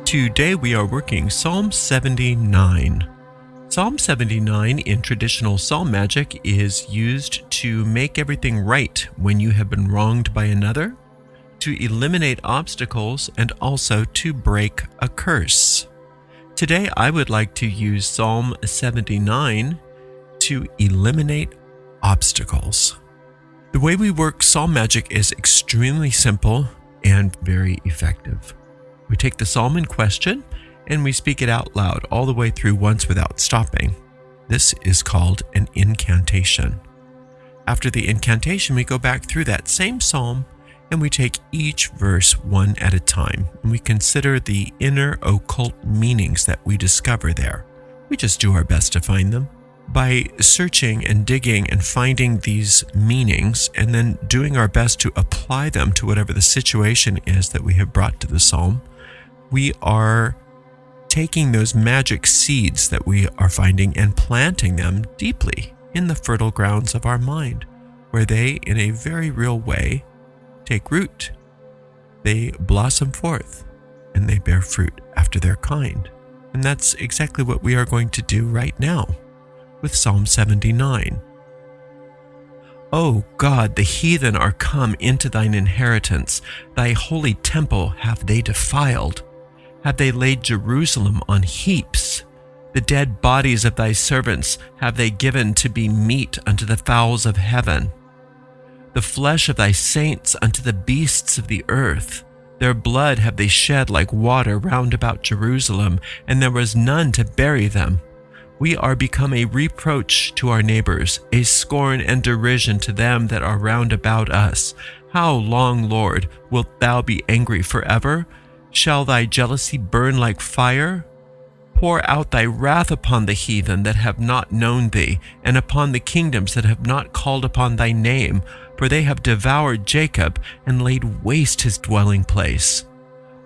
Today we are working Psalm 79. Psalm 79 in traditional psalm magic is used to make everything right when you have been wronged by another, to eliminate obstacles, and also to break a curse. Today I would like to use Psalm 79 to eliminate obstacles. The way we work psalm magic is extremely simple and very effective. We take the psalm in question and we speak it out loud all the way through once without stopping. This is called an incantation. After the incantation, we go back through that same psalm and we take each verse one at a time, and we consider the inner occult meanings that we discover there. We just do our best to find them. By searching and digging and finding these meanings and then doing our best to apply them to whatever the situation is that we have brought to the psalm, we are taking those magic seeds that we are finding and planting them deeply in the fertile grounds of our mind, where they, in a very real way, take root. They blossom forth and they bear fruit after their kind. And that's exactly what we are going to do right now with Psalm 79. O God, the heathen are come into thine inheritance. Thy holy temple have they defiled. Have they laid Jerusalem on heaps? The dead bodies of thy servants have they given to be meat unto the fowls of heaven. The flesh of thy saints unto the beasts of the earth. Their blood have they shed like water round about Jerusalem, and there was none to bury them. We are become a reproach to our neighbors, a scorn and derision to them that are round about us. How long, Lord, wilt thou be angry forever? Shall thy jealousy burn like fire? Pour out thy wrath upon the heathen that have not known thee, and upon the kingdoms that have not called upon thy name, for they have devoured Jacob and laid waste his dwelling place.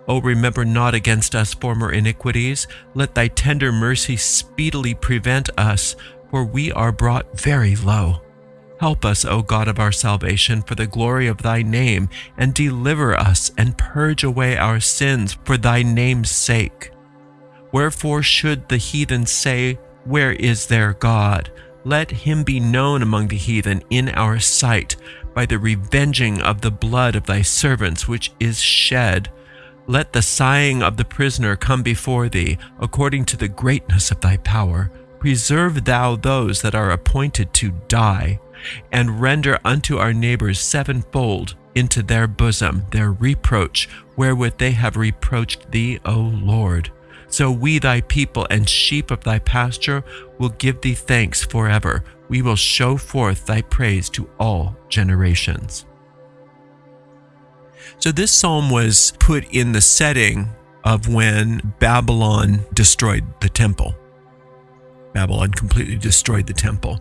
O remember not against us former iniquities. Let thy tender mercy speedily prevent us, for we are brought very low. Help us, O God of our salvation, for the glory of thy name, and deliver us, and purge away our sins for thy name's sake. Wherefore should the heathen say, Where is their God? Let him be known among the heathen in our sight, by the revenging of the blood of thy servants which is shed. Let the sighing of the prisoner come before thee, according to the greatness of thy power. Preserve thou those that are appointed to die, and render unto our neighbors sevenfold into their bosom their reproach, wherewith they have reproached thee, O Lord. So we, thy people and sheep of thy pasture, will give thee thanks forever. We will show forth thy praise to all generations. So this psalm was put in the setting of when Babylon destroyed the temple. Babylon completely destroyed the temple.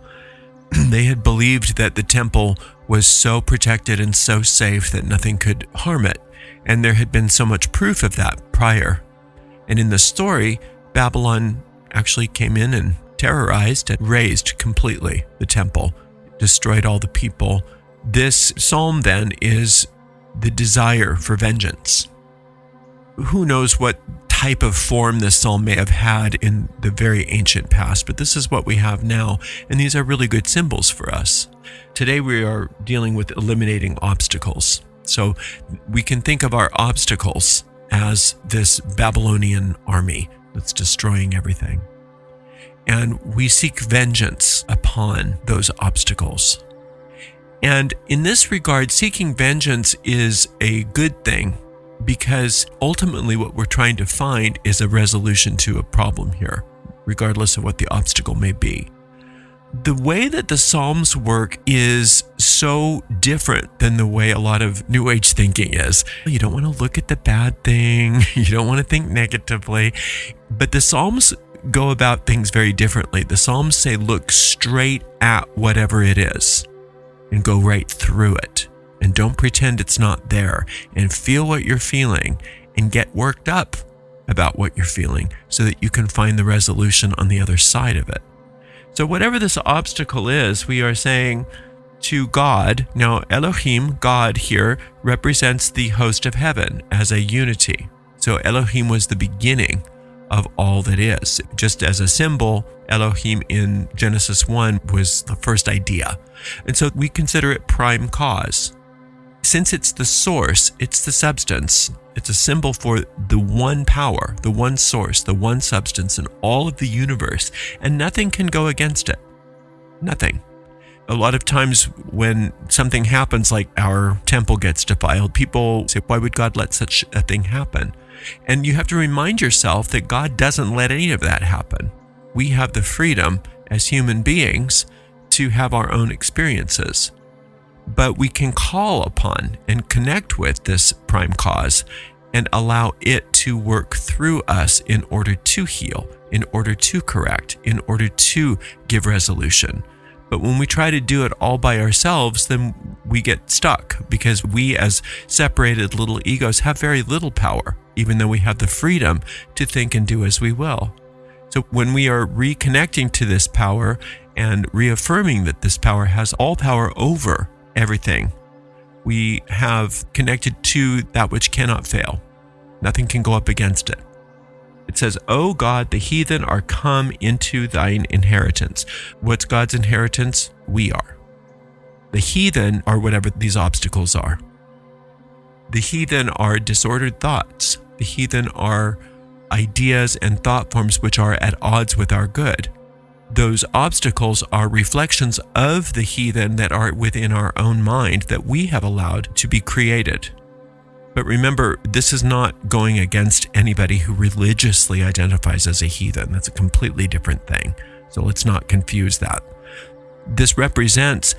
They had believed that the temple was so protected and so safe that nothing could harm it, and there had been so much proof of that prior. And in the story, Babylon actually came in and terrorized and razed completely the temple, destroyed all the people. This psalm then is the desire for vengeance. Who knows what type of form this psalm may have had in the very ancient past, but this is what we have now, and these are really good symbols for us. Today we are dealing with eliminating obstacles. So we can think of our obstacles as this Babylonian army that's destroying everything. And we seek vengeance upon those obstacles. And in this regard, seeking vengeance is a good thing, because ultimately what we're trying to find is a resolution to a problem here, regardless of what the obstacle may be. The way that the Psalms work is so different than the way a lot of New Age thinking is. You don't want to look at the bad thing. You don't want to think negatively. But the Psalms go about things very differently. The Psalms say, look straight at whatever it is and go right through it. And don't pretend it's not there, and feel what you're feeling and get worked up about what you're feeling so that you can find the resolution on the other side of it. So whatever this obstacle is, we are saying to God. Now, Elohim, God here, represents the host of heaven as a unity. So Elohim was the beginning of all that is. Just as a symbol, Elohim in Genesis 1 was the first idea. And so we consider it prime cause. Since it's the source, it's the substance, it's a symbol for the one power, the one source, the one substance in all of the universe, and nothing can go against it. Nothing. A lot of times when something happens, like our temple gets defiled, people say, why would God let such a thing happen? And you have to remind yourself that God doesn't let any of that happen. We have the freedom as human beings to have our own experiences. But we can call upon and connect with this prime cause and allow it to work through us in order to heal, in order to correct, in order to give resolution. But when we try to do it all by ourselves, then we get stuck because we as separated little egos have very little power, even though we have the freedom to think and do as we will. So when we are reconnecting to this power and reaffirming that this power has all power over everything, we have connected to that which cannot fail. Nothing can go up against it. It says, O God, the heathen are come into thine inheritance. What's God's inheritance? We are. The heathen are whatever these obstacles are. The heathen are disordered thoughts. The heathen are ideas and thought forms which are at odds with our good. Those obstacles are reflections of the heathen that are within our own mind that we have allowed to be created. But remember, this is not going against anybody who religiously identifies as a heathen. That's a completely different thing. So let's not confuse that. This represents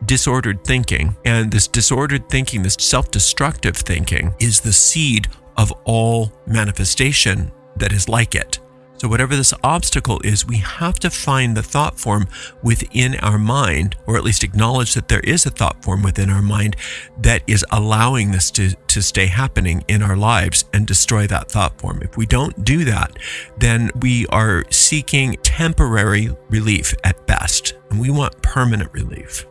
disordered thinking, and this disordered thinking, this self-destructive thinking, is the seed of all manifestation that is like it. So whatever this obstacle is, we have to find the thought form within our mind, or at least acknowledge that there is a thought form within our mind that is allowing this to stay happening in our lives, and destroy that thought form. If we don't do that, then we are seeking temporary relief at best, and we want permanent relief.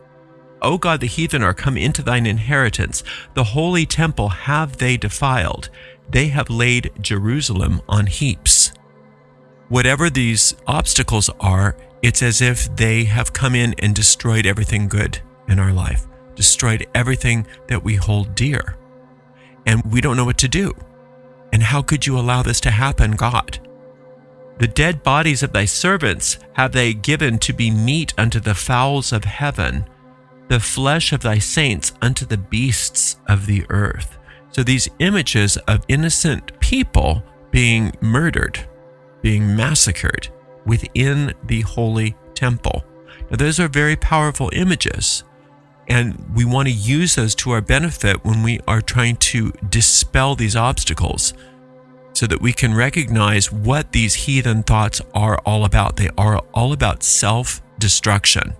O God, the heathen are come into thine inheritance. The holy temple have they defiled. They have laid Jerusalem on heaps. Whatever these obstacles are, it's as if they have come in and destroyed everything good in our life, destroyed everything that we hold dear. And we don't know what to do. And how could you allow this to happen, God? The dead bodies of thy servants have they given to be meat unto the fowls of heaven, the flesh of thy saints unto the beasts of the earth. So these images of innocent people being murdered, being massacred within the holy temple. Now, those are very powerful images, and we want to use those to our benefit when we are trying to dispel these obstacles, so that we can recognize what these heathen thoughts are all about. They are all about self-destruction,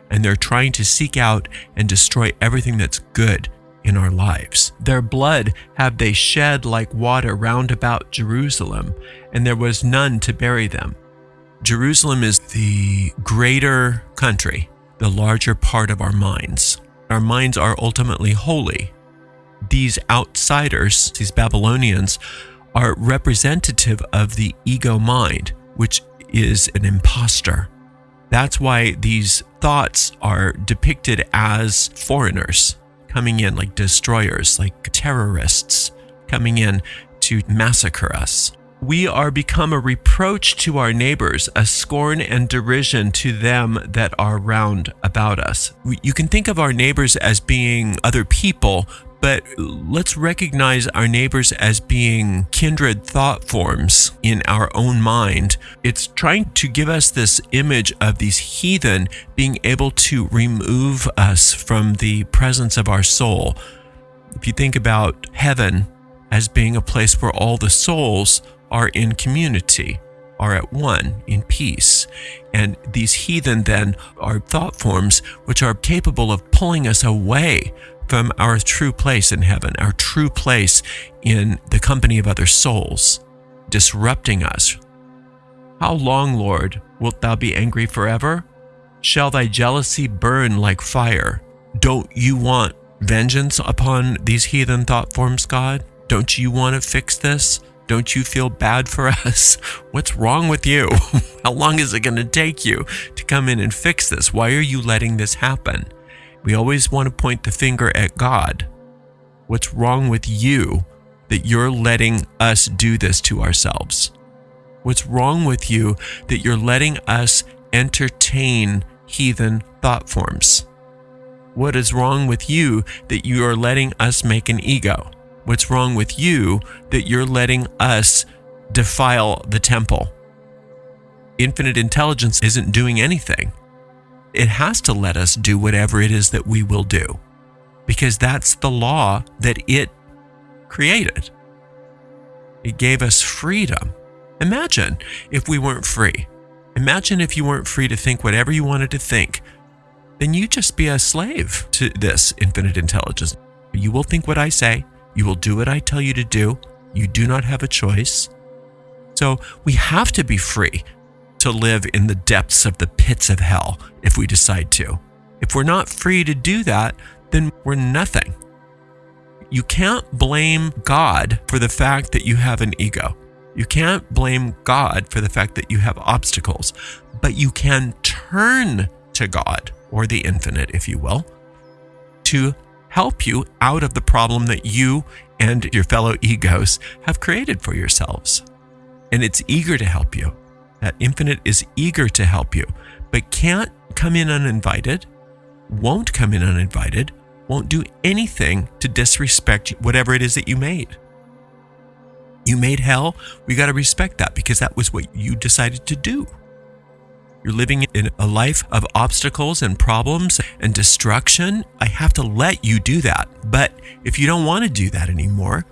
and they're trying to seek out and destroy everything that's good in our lives. Their blood have they shed like water round about Jerusalem, and there was none to bury them. Jerusalem is the greater country, the larger part of our minds. Our minds are ultimately holy. These outsiders, these Babylonians, are representative of the ego mind, which is an imposter. That's why these thoughts are depicted as foreigners coming in, like destroyers, like terrorists coming in to massacre us. We are become a reproach to our neighbors, a scorn and derision to them that are round about us. You can think of our neighbors as being other people, but let's recognize our neighbors as being kindred thought forms in our own mind. It's trying to give us this image of these heathen being able to remove us from the presence of our soul. If you think about heaven as being a place where all the souls are in community, are at one, in peace. And these heathen then are thought forms which are capable of pulling us away from our true place in heaven, our true place in the company of other souls, disrupting us. How long, Lord, wilt thou be angry forever? Shall thy jealousy burn like fire? Don't you want vengeance upon these heathen thought forms, God? Don't you want to fix this? Don't you feel bad for us? What's wrong with you? How long is it going to take you to come in and fix this? Why are you letting this happen? We always want to point the finger at God. What's wrong with you that you're letting us do this to ourselves? What's wrong with you that you're letting us entertain heathen thought forms? What is wrong with you that you are letting us make an ego? What's wrong with you that you're letting us defile the temple? Infinite intelligence isn't doing anything. It has to let us do whatever it is that we will do, because that's the law that it created. It gave us freedom. Imagine if we weren't free. Imagine if you weren't free to think whatever you wanted to think. Then you'd just be a slave to this infinite intelligence. You will think what I say. You will do what I tell you to do. You do not have a choice. So we have to be free to live in the depths of the pits of hell if we decide to. If we're not free to do that, then we're nothing. You can't blame God for the fact that you have an ego. You can't blame God for the fact that you have obstacles, but you can turn to God, or the infinite, if you will, to help you out of the problem that you and your fellow egos have created for yourselves. And it's eager to help you. That infinite is eager to help you, but can't come in uninvited, won't come in uninvited, won't do anything to disrespect whatever it is that you made. You made hell, we got to respect that, because that was what you decided to do. You're living in a life of obstacles and problems and destruction. I have to let you do that. But if you don't want to do that anymore,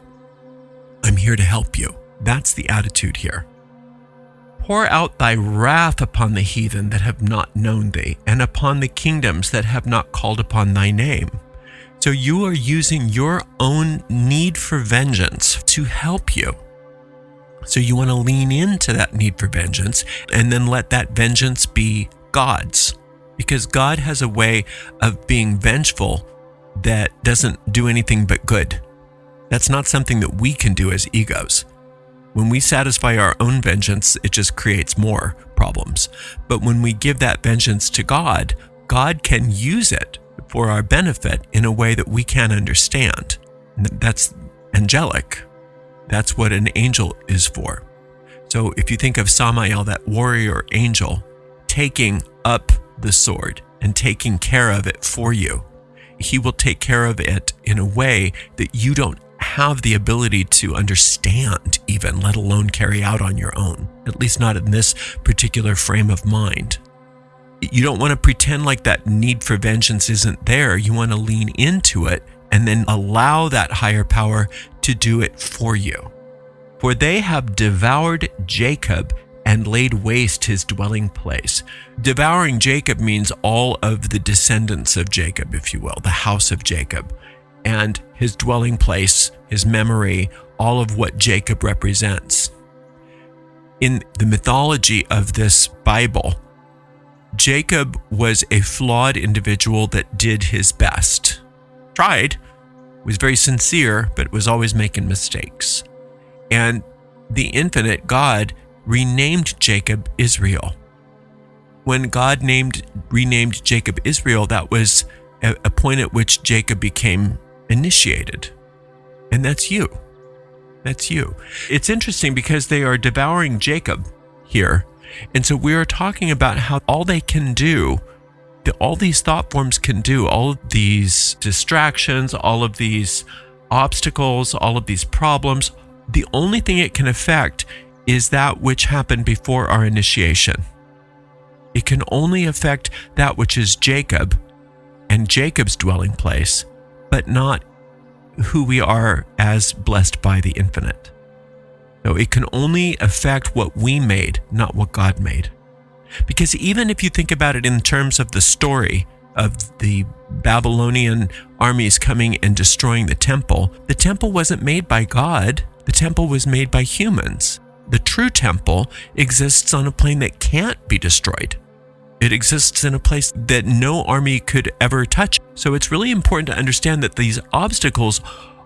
I'm here to help you. That's the attitude here. Pour out thy wrath upon the heathen that have not known thee, and upon the kingdoms that have not called upon thy name. So you are using your own need for vengeance to help you. So you want to lean into that need for vengeance and then let that vengeance be God's. Because God has a way of being vengeful that doesn't do anything but good. That's not something that we can do as egos. When we satisfy our own vengeance, it just creates more problems. But when we give that vengeance to God, God can use it for our benefit in a way that we can't understand. That's angelic. That's what an angel is for. So if you think of Samael, that warrior angel, taking up the sword and taking care of it for you, he will take care of it in a way that you don't have the ability to understand even, let alone carry out on your own, at least not in this particular frame of mind. You don't want to pretend like that need for vengeance isn't there. You want to lean into it and then allow that higher power to do it for you. For they have devoured Jacob and laid waste his dwelling place. Devouring Jacob means all of the descendants of Jacob, if you will, the house of Jacob, and his dwelling place, his memory, all of what Jacob represents. In the mythology of this Bible, Jacob was a flawed individual that did his best. Tried, was very sincere, but was always making mistakes. And the infinite God renamed Jacob Israel. When God renamed Jacob Israel, that was a point at which Jacob became initiated. And that's you. That's you. It's interesting because they are devouring Jacob here. And so we are talking about how all they can do, all these thought forms can do, all of these distractions, all of these obstacles, all of these problems, the only thing it can affect is that which happened before our initiation. It can only affect that which is Jacob and Jacob's dwelling place, but not who we are as blessed by the infinite. So it can only affect what we made, not what God made. Because even if you think about it in terms of the story of the Babylonian armies coming and destroying the temple wasn't made by God. The temple was made by humans. The true temple exists on a plane that can't be destroyed. It exists in a place that no army could ever touch. So it's really important to understand that these obstacles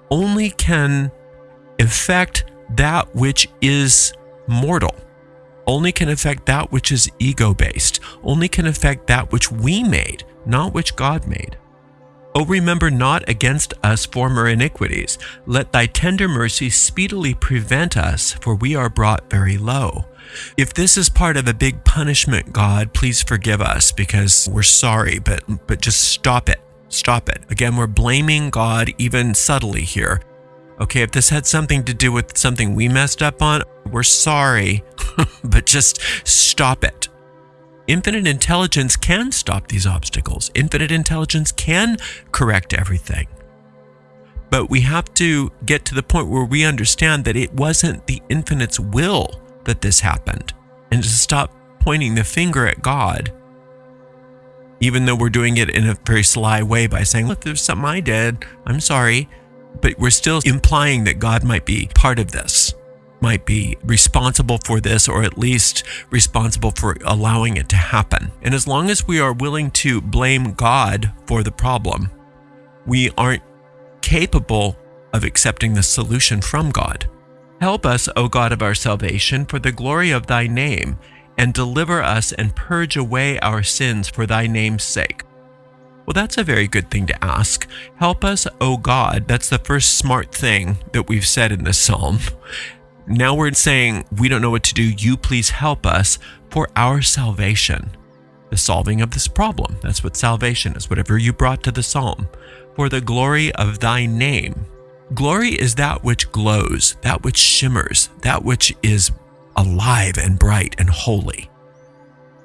only can affect that which is mortal, only can affect that which is ego-based, only can affect that which we made, not which God made. O remember not against us former iniquities. Let thy tender mercy speedily prevent us, for we are brought very low. If this is part of a big punishment, God, please forgive us because we're sorry, but just stop it. Stop it. Again, we're blaming God even subtly here. Okay, if this had something to do with something we messed up on, we're sorry, but just stop it. Infinite intelligence can stop these obstacles. Infinite intelligence can correct everything. But we have to get to the point where we understand that it wasn't the infinite's will that this happened, and to stop pointing the finger at God, even though we're doing it in a very sly way by saying, look, there's something I did, I'm sorry. But we're still implying that God might be part of this, might be responsible for this, or at least responsible for allowing it to happen. And as long as we are willing to blame God for the problem, we aren't capable of accepting the solution from God. Help us, O God of our salvation, for the glory of thy name, and deliver us and purge away our sins for thy name's sake. Well, that's a very good thing to ask. Help us, O God. That's the first smart thing that we've said in this psalm. Now we're saying, we don't know what to do. You please help us for our salvation, the solving of this problem. That's what salvation is, whatever you brought to the psalm. For the glory of thy name. Glory is that which glows, that which shimmers, that which is alive and bright and holy.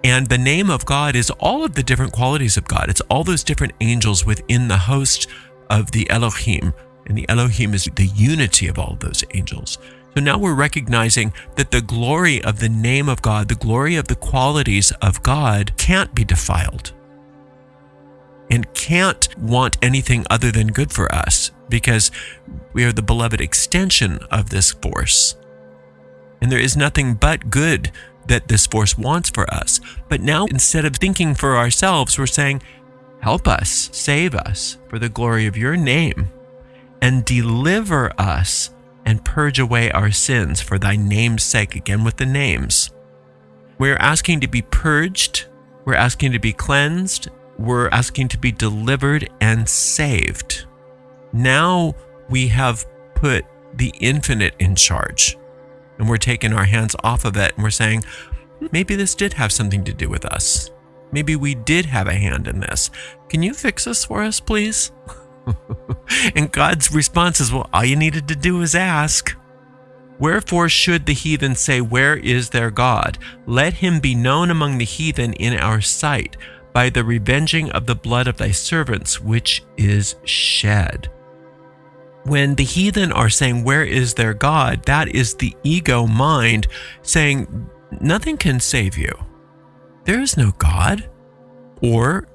And the name of God is all of the different qualities of God. It's all those different angels within the host of the Elohim. And the Elohim is the unity of all of those angels. So now we're recognizing that the glory of the name of God, the glory of the qualities of God, can't be defiled and can't want anything other than good for us, because we are the beloved extension of this force. And there is nothing but good that this force wants for us. But now, instead of thinking for ourselves, we're saying, help us, save us for the glory of your name, and deliver us and purge away our sins for thy name's sake. Again, with the names. We're asking to be purged. We're asking to be cleansed. We're asking to be delivered and saved. Now we have put the infinite in charge. And we're taking our hands off of it, and we're saying, maybe this did have something to do with us. Maybe we did have a hand in this. Can you fix this for us, please? And God's response is, well, all you needed to do is ask. Wherefore should the heathen say, where is their God? Let him be known among the heathen in our sight, by the revenging of the blood of thy servants, which is shed. When the heathen are saying, where is their God? That is the ego mind saying, nothing can save you. There is no God. Or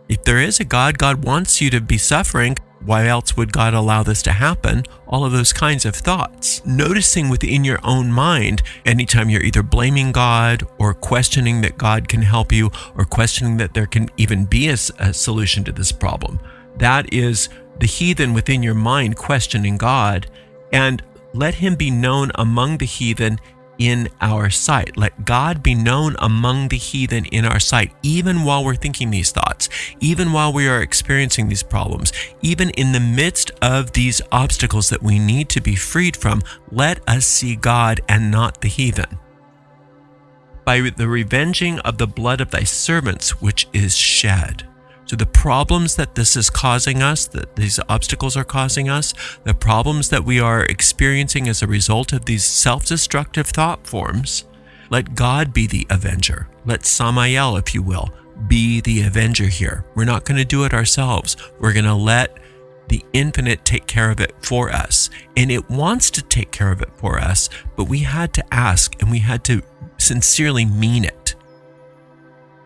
if there is a God, God wants you to be suffering. Why else would God allow this to happen? All of those kinds of thoughts. Noticing within your own mind, anytime you're either blaming God or questioning that God can help you, or questioning that there can even be a solution to this problem. That is the heathen within your mind questioning God. And let him be known among the heathen in our sight. Let God be known among the heathen in our sight, even while we're thinking these thoughts, even while we are experiencing these problems, even in the midst of these obstacles that we need to be freed from. Let us see God and not the heathen. By the revenging of the blood of thy servants, which is shed. So the problems that this is causing us, that these obstacles are causing us, the problems that we are experiencing as a result of these self-destructive thought forms, let God be the avenger. Let Samael, if you will, be the avenger here. We're not going to do it ourselves. We're going to let the infinite take care of it for us. And it wants to take care of it for us, but we had to ask, and we had to sincerely mean it.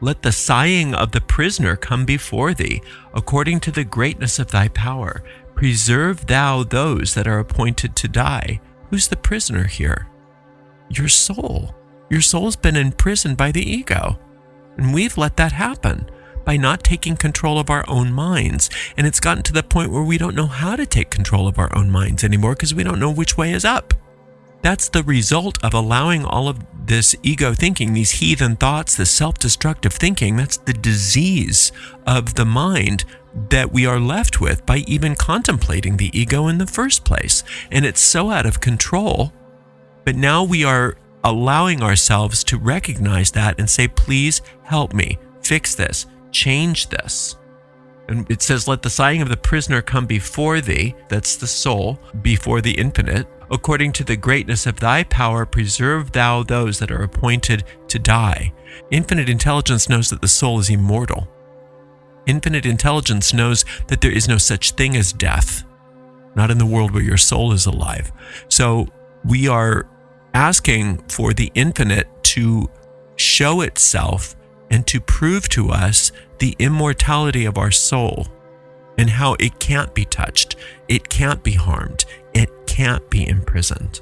Let the sighing of the prisoner come before thee, according to the greatness of thy power. Preserve thou those that are appointed to die. Who's the prisoner here? Your soul. Your soul's been imprisoned by the ego. And we've let that happen. by not taking control of our own minds. And it's gotten to the point where we don't know how to take control of our own minds anymore because we don't know which way is up. That's the result of allowing all of this ego thinking, these heathen thoughts, this self-destructive thinking. That's the disease of the mind that we are left with by even contemplating the ego in the first place. And it's so out of control. But now we are allowing ourselves to recognize that and say, please help me fix this, change this. And it says, let the sighing of the prisoner come before thee, that's the soul, before the infinite. According to the greatness of thy power, preserve thou those that are appointed to die. Infinite intelligence knows that the soul is immortal. Infinite intelligence knows that there is no such thing as death, not in the world where your soul is alive. So we are asking for the infinite to show itself and to prove to us the immortality of our soul and how it can't be touched, it can't be harmed, it can't be imprisoned.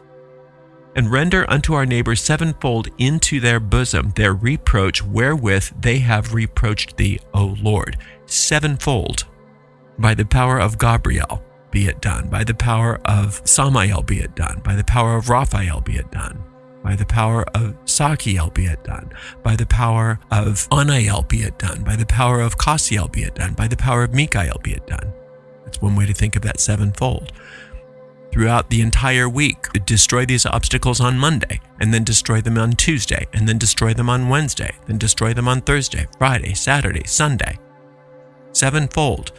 And render unto our neighbors sevenfold into their bosom their reproach wherewith they have reproached thee, O Lord. Sevenfold. By the power of Gabriel be it done. By the power of Samael be it done. By the power of Raphael be it done. By the power of Sakiel be it done. By the power of Anael be it done. By the power of Cassiel be it done. By the power of Mikael be it done. That's one way to think of that sevenfold. Throughout the entire week, destroy these obstacles on Monday, and then destroy them on Tuesday, and then destroy them on Wednesday, then destroy them on Thursday, Friday, Saturday, Sunday. Sevenfold.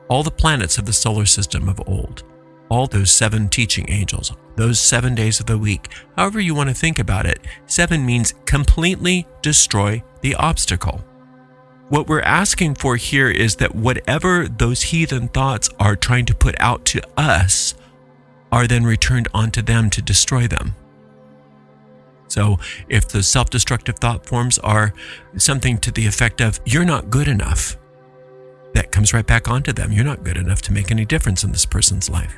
All the planets of the solar system of old. All those 7 teaching angels, those 7 days of the week, however you want to think about it, 7 means completely destroy the obstacle. What we're asking for here is that whatever those heathen thoughts are trying to put out to us are then returned onto them to destroy them. So if the self-destructive thought forms are something to the effect of, you're not good enough, that comes right back onto them. You're not good enough to make any difference in this person's life.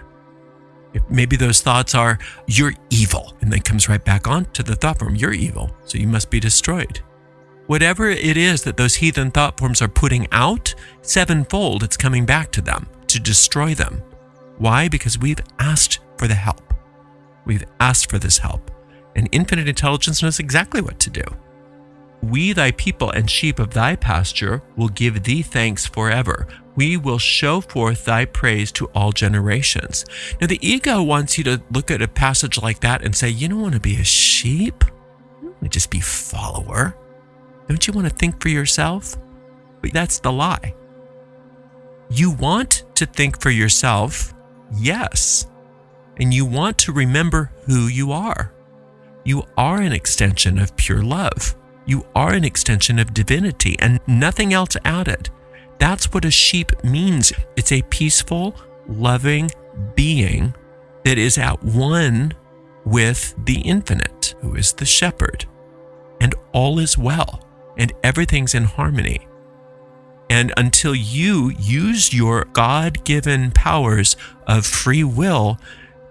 If maybe those thoughts are, you're evil, and then comes right back onto the thought form, you're evil, so you must be destroyed. Whatever it is that those heathen thought forms are putting out, sevenfold, it's coming back to them to destroy them. Why? Because we've asked for the help. We've asked for this help, and infinite intelligence knows exactly what to do. We, thy people and sheep of thy pasture, will give thee thanks forever. We will show forth thy praise to all generations. Now, the ego wants you to look at a passage like that and say, you don't want to be a sheep. You don't want to just be a follower. Don't you want to think for yourself? But that's the lie. You want to think for yourself, yes. And you want to remember who you are. You are an extension of pure love. You are an extension of divinity and nothing else added. That's what a sheep means. It's a peaceful, loving being that is at one with the infinite, who is the shepherd. And all is well, and everything's in harmony. And until you use your God-given powers of free will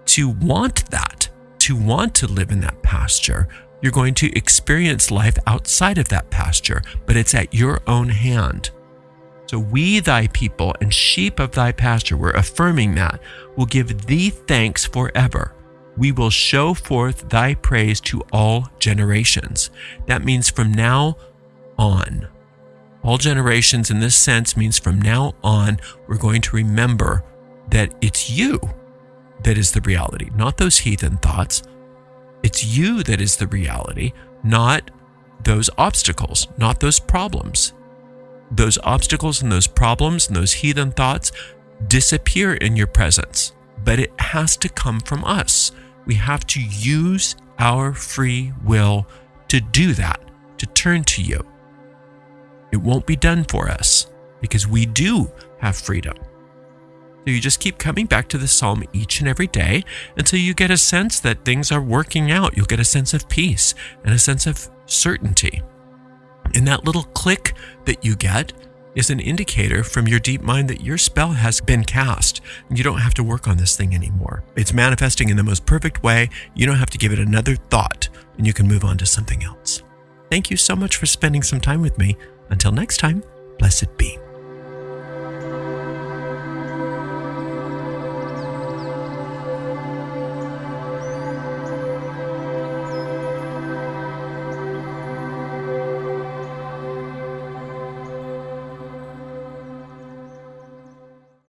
to want that, to want to live in that pasture, you're going to experience life outside of that pasture, but it's at your own hand. So we, thy people and sheep of thy pasture, we're affirming that, will give thee thanks forever. We will show forth thy praise to all generations. That means from now on. All generations in this sense means from now on, we're going to remember that it's you that is the reality, not those heathen thoughts. It's you that is the reality, not those obstacles, not those problems. Those obstacles and those problems and those heathen thoughts disappear in your presence, but it has to come from us. We have to use our free will to do that, to turn to you. It won't be done for us because we do have freedom. So you just keep coming back to the psalm each and every day until you get a sense that things are working out. You'll get a sense of peace and a sense of certainty. And that little click that you get is an indicator from your deep mind that your spell has been cast and you don't have to work on this thing anymore. It's manifesting in the most perfect way. You don't have to give it another thought and you can move on to something else. Thank you so much for spending some time with me. Until next time, bless Blessed be.